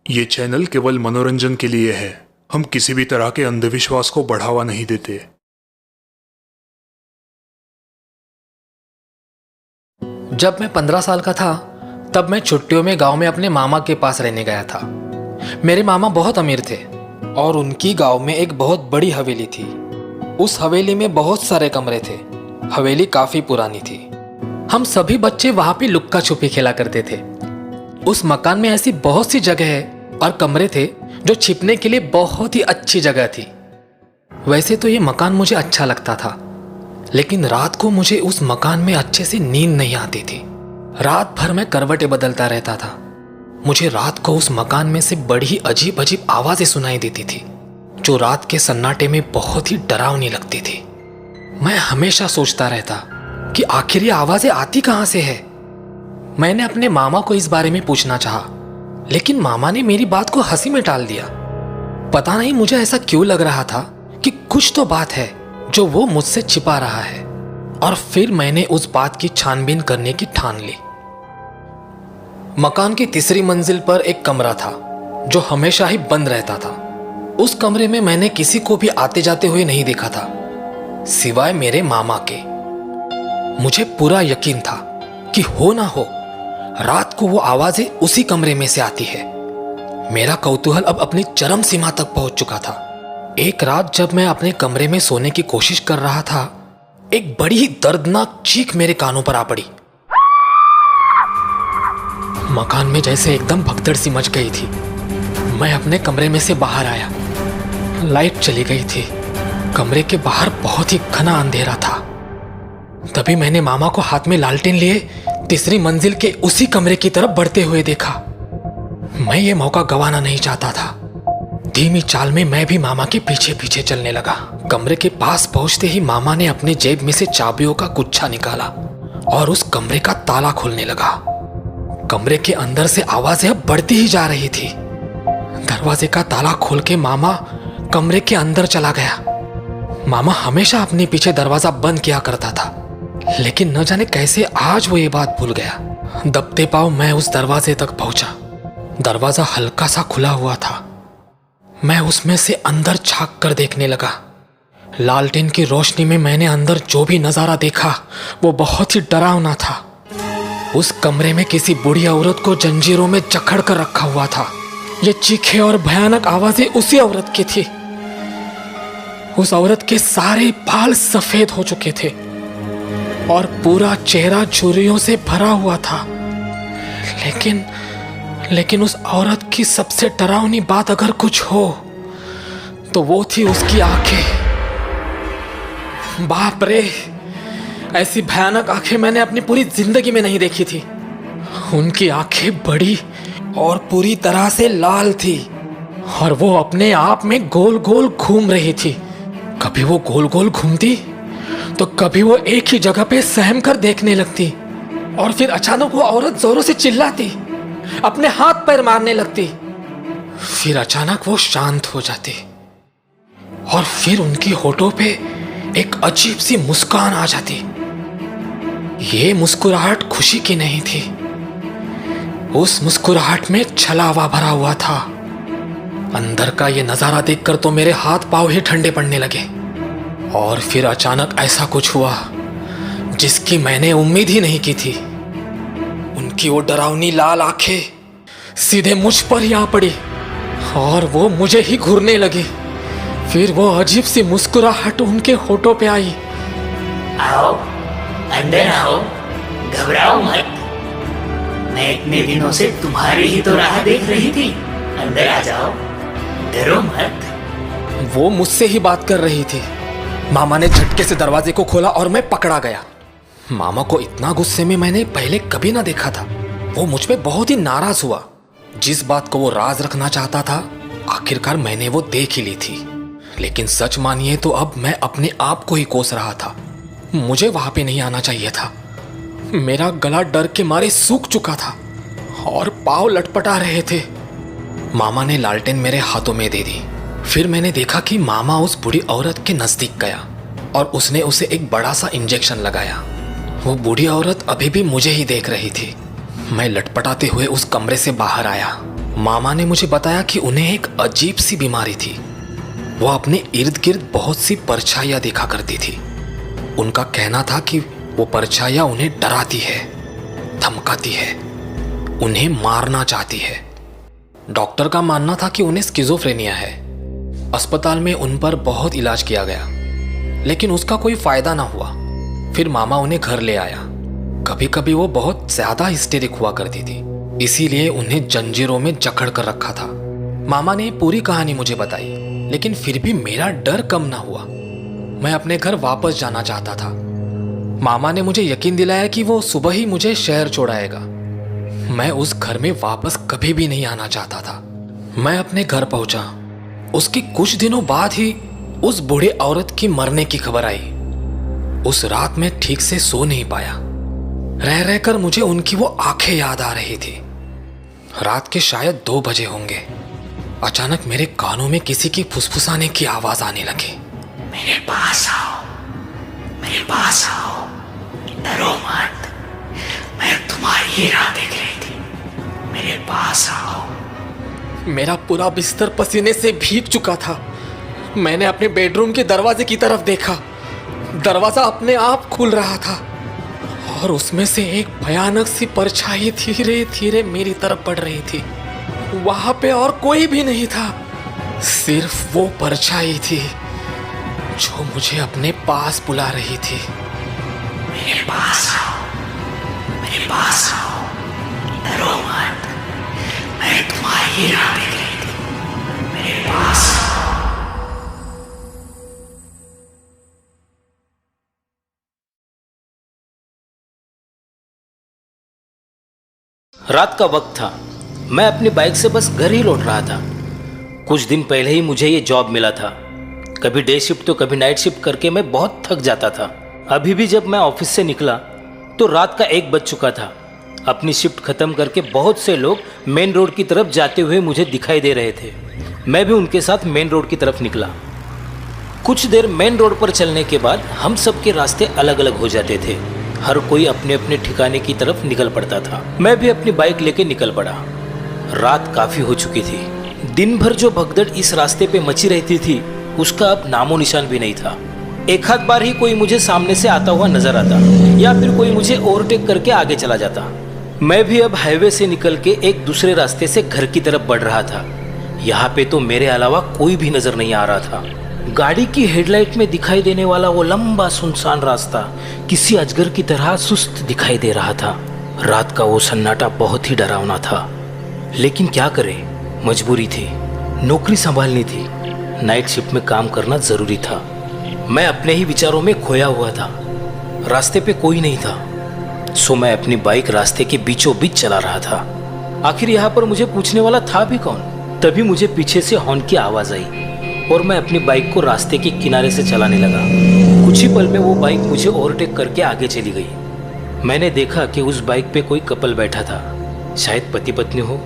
ये चैनल केवल मनोरंजन के लिए है। हम किसी भी तरह के अंधविश्वास को बढ़ावा नहीं देते। जब मैं 15 साल का था तब मैं छुट्टियों में गांव में अपने मामा के पास रहने गया था। मेरे मामा बहुत अमीर थे और उनकी गांव में एक बहुत बड़ी हवेली थी। उस हवेली में बहुत सारे कमरे थे। हवेली काफी पुरानी थी। हम सभी बच्चे वहां पे लुक्का छुपी खेला करते थे। उस मकान में ऐसी बहुत सी जगह और कमरे थे जो छिपने के लिए बहुत ही अच्छी जगह थी। वैसे तो ये मकान मुझे अच्छा लगता था, लेकिन रात को मुझे उस मकान में अच्छे से नींद नहीं आती थी। रात भर मैं करवटें बदलता रहता था। मुझे रात को उस मकान में से बड़ी अजीब अजीब आवाजें सुनाई देती थी जो रात के सन्नाटे में बहुत ही डरावनी लगती थी। मैं हमेशा सोचता रहता कि आखिर ये आवाजें आती कहां से है। मैंने अपने मामा को इस बारे में पूछना चाहा, लेकिन मामा ने मेरी बात को हंसी में टाल दिया। पता नहीं मुझे ऐसा क्यों लग रहा था कि कुछ तो बात है जो वो मुझसे छिपा रहा है। और फिर मैंने उस बात की छानबीन करने की ठान ली। मकान की तीसरी मंजिल पर एक कमरा था जो हमेशा ही बंद रहता था। उस कमरे में मैंने किसी को भी आते जाते हुए नहीं देखा था, सिवाय मेरे मामा के। मुझे पूरा यकीन था कि हो ना हो रात को वो आवाजें उसी कमरे में से आती है। मेरा कौतूहल अब अपनी चरम सीमा तक पहुंच चुका था। एक रात जब मैं अपने कमरे में सोने की कोशिश कर रहा था, एक बड़ी ही दर्दनाक चीख मेरे कानों पर आ पड़ी। मकान में जैसे एकदम भगदड़ सी मच गई थी। मैं अपने कमरे में से बाहर आया। लाइट चली गई थी। कमरे के बाहर बहुत ही घना अंधेरा था। तभी मैंने मामा को हाथ में लालटेन लिए तीसरी मंजिल के उसी कमरे की तरफ बढ़ते हुए देखा। मैं ये मौका गंवाना नहीं चाहता था। धीमी चाल में मैं भी मामा के पीछे पीछे चलने लगा। कमरे के पास पहुंचते ही मामा ने अपने जेब में से चाबियों का गुच्छा निकाला और उस कमरे का ताला खोलने लगा। कमरे के अंदर से आवाजें अब बढ़ती ही जा रही थी। दरवाजे का ताला खोल के मामा कमरे के अंदर चला गया। मामा हमेशा अपने पीछे दरवाजा बंद किया करता था, लेकिन न जाने कैसे आज वो ये बात भूल गया। दबते पांव मैं उस दरवाजे तक पहुंचा। दरवाजा हल्का सा खुला हुआ था। मैं उसमें से अंदर झांक कर देखने लगा। लालटेन की रोशनी में मैंने अंदर जो भी नजारा देखा वो बहुत ही डरावना था। उस कमरे में किसी बूढ़ी औरत को जंजीरों में जकड़ कर रखा हुआ था। ये चीखे और भयानक आवाजें उसी औरत की थी। उस औरत के सारे बाल सफेद हो चुके थे और पूरा चेहरा झुर्रियों से भरा हुआ था। लेकिन उस औरत की सबसे डरावनी बात अगर कुछ हो तो वो थी उसकी आंखें। बाप रे, ऐसी भयानक आंखें मैंने अपनी पूरी जिंदगी में नहीं देखी थी। उनकी आंखें बड़ी और पूरी तरह से लाल थी और वो अपने आप में गोल गोल घूम रही थी। कभी वो गोल गोल घूमती तो कभी वो एक ही जगह पे सहम कर देखने लगती और फिर अचानक वो औरत जोरों से चिल्लाती, अपने हाथ पैर मारने लगती। फिर अचानक वो शांत हो जाती और फिर उनकी होठों पे एक अजीब सी मुस्कान आ जाती। ये मुस्कुराहट खुशी की नहीं थी। उस मुस्कुराहट में छलावा भरा हुआ था। अंदर का ये नजारा देखकर तो मेरे हाथ पांव ही ठंडे पड़ने लगे। और फिर अचानक ऐसा कुछ हुआ जिसकी मैंने उम्मीद ही नहीं की थी। उनकी वो डरावनी लाल आंखें सीधे मुझ पर ही आ पड़ी और वो मुझे ही घूरने लगी। फिर वो अजीब सी मुस्कुराहट उनके होठों पे आई। आओ, अंदर आओ, घबराओ मत। मैं इतने दिनों से तुम्हारी ही तो राह देख रही थी। अंदर आ जाओ, डरो मत। वो मुझसे ही बात कर रही थी। मामा ने झटके से दरवाजे को खोला और मैं पकड़ा गया। मामा को इतना गुस्से में मैंने पहले कभी ना देखा था। वो मुझ पे बहुत ही नाराज हुआ। जिस बात को वो राज रखना चाहता था आखिरकार मैंने वो देख ही ली थी। लेकिन सच मानिए तो अब मैं अपने आप को ही कोस रहा था। मुझे वहां पे नहीं आना चाहिए था। मेरा गला डर के मारे सूख चुका था और पाँव लटपटा रहे थे। मामा ने लालटेन मेरे हाथों में दे दी। फिर मैंने देखा कि मामा उस बूढ़ी औरत के नजदीक गया और उसने उसे एक बड़ा सा इंजेक्शन लगाया। वो बूढ़ी औरत अभी भी मुझे ही देख रही थी। मैं लटपटाते हुए उस कमरे से बाहर आया मामा ने मुझे बताया कि उन्हें एक अजीब सी बीमारी थी। वो अपने इर्द गिर्द बहुत सी परछाइयाँ देखा करती थी। उनका कहना था कि वो परछाइयाँ उन्हें डराती है, धमकाती है, उन्हें मारना चाहती है। डॉक्टर का मानना था कि उन्हें स्किज़ोफ्रेनिया है। अस्पताल में उन पर बहुत इलाज किया गया, लेकिन उसका कोई फायदा ना हुआ। फिर मामा उन्हें घर ले आया। कभी कभी वो बहुत ज्यादा हिस्टेरिक हुआ करती थी, इसीलिए उन्हें जंजीरों में जकड़ कर रखा था। मामा ने पूरी कहानी मुझे बताई, लेकिन फिर भी मेरा डर कम ना हुआ। मैं अपने घर वापस जाना चाहता था। मामा ने मुझे यकीन दिलाया कि वो सुबह ही मुझे शहर छोड़ाएगा। मैं उस घर में वापस कभी भी नहीं आना चाहता था। मैं अपने घर पहुंचा। उसके कुछ दिनों बाद ही उस बूढ़ी औरत की मरने की खबर आई। उस रात मैं ठीक से सो नहीं पाया। रह रहकर मुझे उनकी वो आंखें याद आ रही थी। रात के शायद 2 बजे होंगे। अचानक मेरे कानों में किसी की फुसफुसाने की आवाज आने लगी। मेरे पास आओ, मेरे पास आओ, डरो मत, मैं तुम्हारी ही राह देख रही थी, मेरे पास आओ। मेरा पूरा बिस्तर पसीने से भीग चुका था। मैंने अपने बेडरूम के दरवाजे की तरफ देखा। दरवाजा अपने आप खुल रहा था और उसमें से एक भयानक सी परछाई धीरे धीरे मेरी तरफ बढ़ रही थी। वहां पे और कोई भी नहीं था, सिर्फ वो परछाई थी जो मुझे अपने पास बुला रही थी। मेरे पास आओ, मेरे पास आओ, डरो मत, मैं तुम्हारी ही राह देख रही थी, मेरे पास आओ। रात का वक्त था। मैं अपनी बाइक से बस घर ही लौट रहा था। कुछ दिन पहले ही मुझे ये जॉब मिला था। कभी डे शिफ्ट तो कभी नाइट शिफ्ट करके मैं बहुत थक जाता था। अभी भी जब मैं ऑफिस से निकला तो रात का 1 बज चुका था। अपनी शिफ्ट खत्म करके बहुत से लोग मेन रोड की तरफ जाते हुए मुझे दिखाई दे रहे थे। मैं भी उनके साथ मेन रोड की तरफ निकला। कुछ देर मेन रोड पर चलने के बाद हम सबके रास्ते अलग अलग हो जाते थे। हर कोई अपने अपने ठिकाने की तरफ निकल पड़ता था। मैं भी अपनी बाइक लेके निकल पड़ा। रात काफी हो चुकी थी। दिन भर जो भगदड़ इस रास्ते पे मची रहती थी उसका अब नामो निशान भी नहीं था। एक आध बार ही कोई मुझे सामने से आता हुआ नजर आता या फिर कोई मुझे ओवरटेक करके आगे चला जाता। मैं भी अब हाईवे से निकल के एक दूसरे रास्ते से घर की तरफ बढ़ रहा था। यहाँ पे तो मेरे अलावा कोई भी नजर नहीं आ रहा था। गाड़ी की हेडलाइट में दिखाई देने वाला वो लंबा सुनसान रास्ता किसी अजगर की तरह सुस्त दिखाई दे रहा था। रात का वो सन्नाटा बहुत ही डरावना था, लेकिन क्या करें, मजबूरी थी, नौकरी संभालनी थी, नाइट शिफ्ट में काम करना जरूरी था। मैं अपने ही विचारों में खोया हुआ था। रास्ते पे कोई नहीं था, सो मैं अपनी बाइक रास्ते के बीचों बीच चला रहा था। आखिर यहाँ पर मुझे पूछने वाला था भी कौन। तभी मुझे पीछे से हॉर्न की आवाज आई और मैं अपनी बाइक को रास्ते के किनारे से चलाने लगा। कुछ ही पल में वो बाइक मुझे ओवरटेक करके आगे चली गई। मैंने देखा कि उस बाइक पे कोई कपल बैठा था, शायद पति पत्नी हो।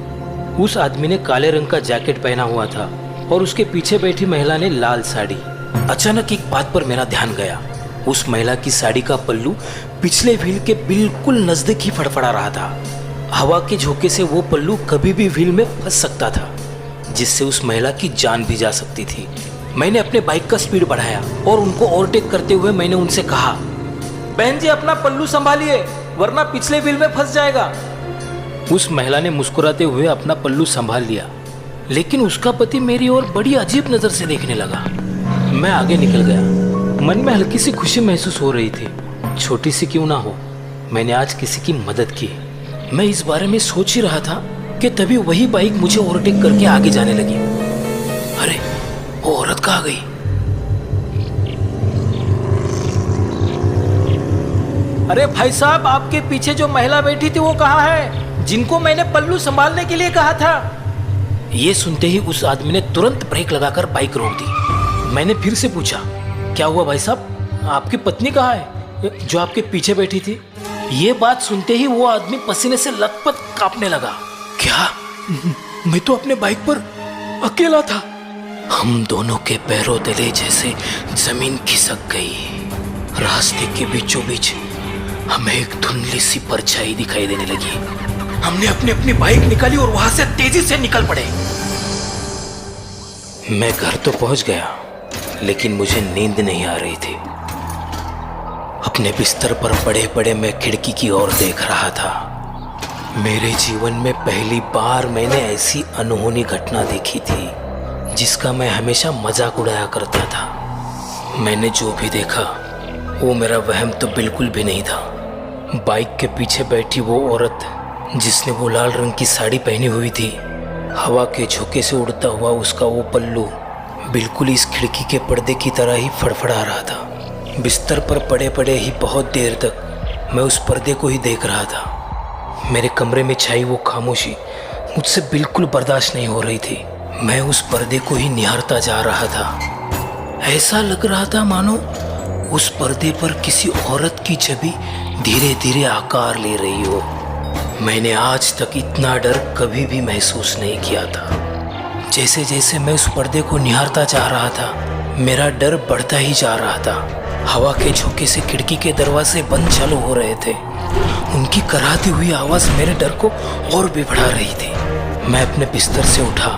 उस आदमी ने काले रंग का जैकेट पहना हुआ था और उसके पीछे बैठी महिला ने लाल साड़ी। अचानक एक बात पर मेरा ध्यान गया। उस महिला की साड़ी का पल्लू पिछले व्हील के बिल्कुल नजदीक ही फड़फड़ा रहा था। हवा के झोंके से वो पल्लू कभी भी व्हील में फंस सकता था, जिससे उस महिला की जान भी जा सकती थी। मैंने अपने बाइक का स्पीड बढ़ाया और उनको ओवरटेक करते हुए मैंने उनसे कहा, बहन जी अपना पल्लू संभालिए वरना पिछले व्हील में फंस जाएगा। उस महिला ने मुस्कुराते हुए अपना पल्लू संभाल लिया, लेकिन उसका पति मेरी ओर बड़ी अजीब नजर से देखने लगा। मैं आगे निकल गया। मन में हल्की सी खुशी महसूस हो रही थी। छोटी सी क्यों ना हो, मैंने आज किसी की मदद की। मैं इस बारे में सोच ही रहा था कि तभी वही बाइक मुझे ओवरटेक करके आगे जाने लगी। अरे वो औरत कहाँ गई? अरे भाई साहब, आपके पीछे जो महिला बैठी थी वो कहाँ है, जिनको मैंने पल्लू संभालने के लिए कहा था? ये सुनते ही उस आदमी ने तुरंत ब्रेक लगाकर बाइक रोक दी। मैंने फिर से पूछा, क्या हुआ भाई साहब, आपकी पत्नी कहाँ है जो आपके पीछे बैठी थी? ये बात सुनते ही वो आदमी पसीने से लथपथ कांपने लगा। क्या? मैं तो अपने बाइक पर अकेला था। हम दोनों के पैरों तले जैसे जमीन खिसक गई। रास्ते के बीचों बीच हमें एक धुंधली सी परछाई दिखाई देने लगी। हमने अपनी अपनी बाइक निकाली और वहां से तेजी से निकल पड़े। मैं घर तो पहुंच गया, लेकिन मुझे नींद नहीं आ रही थी। अपने बिस्तर पर पड़े पड़े मैं खिड़की की ओर देख रहा था। मेरे जीवन में पहली बार मैंने ऐसी अनहोनी घटना देखी थी जिसका मैं हमेशा मजाक उड़ाया करता था। मैंने जो भी देखा वो मेरा वहम तो बिल्कुल भी नहीं था। बाइक के पीछे बैठी वो औरत जिसने वो लाल रंग की साड़ी पहनी हुई थी, हवा के झोंके से उड़ता हुआ उसका वो पल्लू बिल्कुल इस खिड़की के पर्दे की तरह ही फड़फड़ा रहा था। बिस्तर पर पड़े पड़े ही बहुत देर तक मैं उस पर्दे को ही देख रहा था। मेरे कमरे में छाई वो खामोशी मुझसे बिल्कुल बर्दाश्त नहीं हो रही थी। मैं उस पर्दे को ही निहारता जा रहा था। ऐसा लग रहा था मानो उस पर्दे पर किसी औरत की छवि धीरे धीरे आकार ले रही हो। मैंने आज तक इतना डर कभी भी महसूस नहीं किया था। जैसे जैसे मैं उस पर्दे को निहारता जा रहा था, मेरा डर बढ़ता ही जा रहा था। हवा के झोंके से खिड़की के दरवाजे बंद चालू हो रहे थे। उनकी कराहती हुई आवाज़ मेरे डर को और भी बढ़ा रही थी। मैं अपने बिस्तर से उठा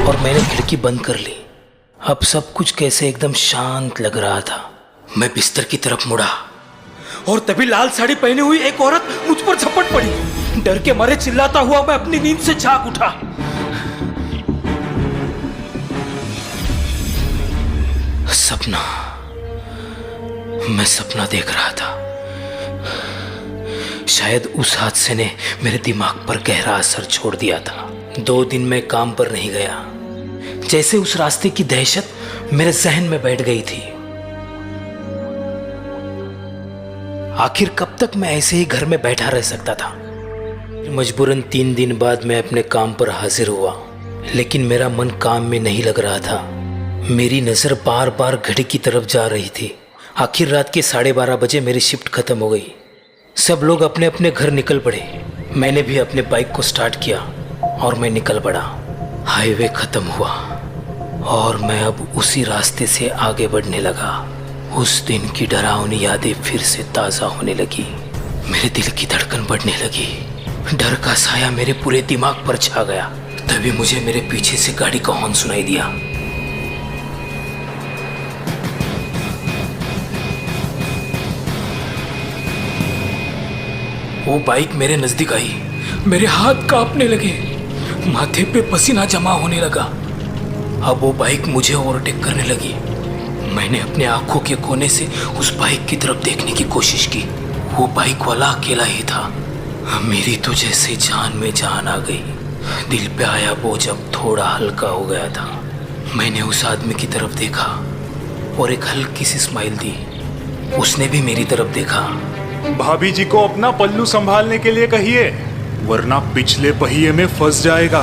और मैंने खिड़की बंद कर ली। अब सब कुछ कैसे एकदम शांत लग रहा था। मैं बिस्तर की तरफ मुड़ा और तभी लाल साड़ी पहनी हुई एक औरत मुझ पर झपट पड़ी। डर के मारे चिल्लाता हुआ मैं अपनी नींद से जाग उठा। सपना, मैं सपना देख रहा था। शायद उस हादसे ने मेरे दिमाग पर गहरा असर छोड़ दिया था। 2 दिन मैं काम पर नहीं गया। जैसे उस रास्ते की दहशत मेरे जहन में बैठ गई थी। आखिर कब तक मैं ऐसे ही घर में बैठा रह सकता था। मजबूरन 3 दिन बाद मैं अपने काम पर हाजिर हुआ, लेकिन मेरा मन काम में नहीं लग रहा था। मेरी नज़र बार बार घड़ी की तरफ जा रही थी। आखिर रात के 12:30 बजे मेरी शिफ्ट खत्म हो गई। सब लोग अपने अपने घर निकल पड़े। मैंने भी अपने बाइक को स्टार्ट किया और मैं निकल पड़ा। हाईवे खत्म हुआ और मैं अब उसी रास्ते से आगे बढ़ने लगा। उस दिन की डरावनी यादें फिर से ताज़ा होने लगी। मेरे दिल की धड़कन बढ़ने लगी। डर का साया मेरे पूरे दिमाग पर छा गया। तभी मुझे मेरे पीछे से गाड़ी का हॉर्न सुनाई दिया। वो बाइक मेरे नजदीक आई। मेरे हाथ कांपने लगे, माथे पे पसीना जमा होने लगा। अब वो बाइक मुझे ओवरटेक करने लगी। मैंने अपने आंखों के कोने से उस बाइक की तरफ देखने की कोशिश की। वो बाइक वाला अकेला ही था। मेरी तो जैसे जान में जान आ गई। दिल पे आया बोझ अब थोड़ा हल्का हो गया था। मैंने उस आदमी की तरफ देखा और एक हल्की सी स्माइल दी। उसने भी मेरी तरफ देखा। भाभी जी को अपना पल्लू संभालने के लिए कहिए, वरना पिछले पहिए में फंस जाएगा।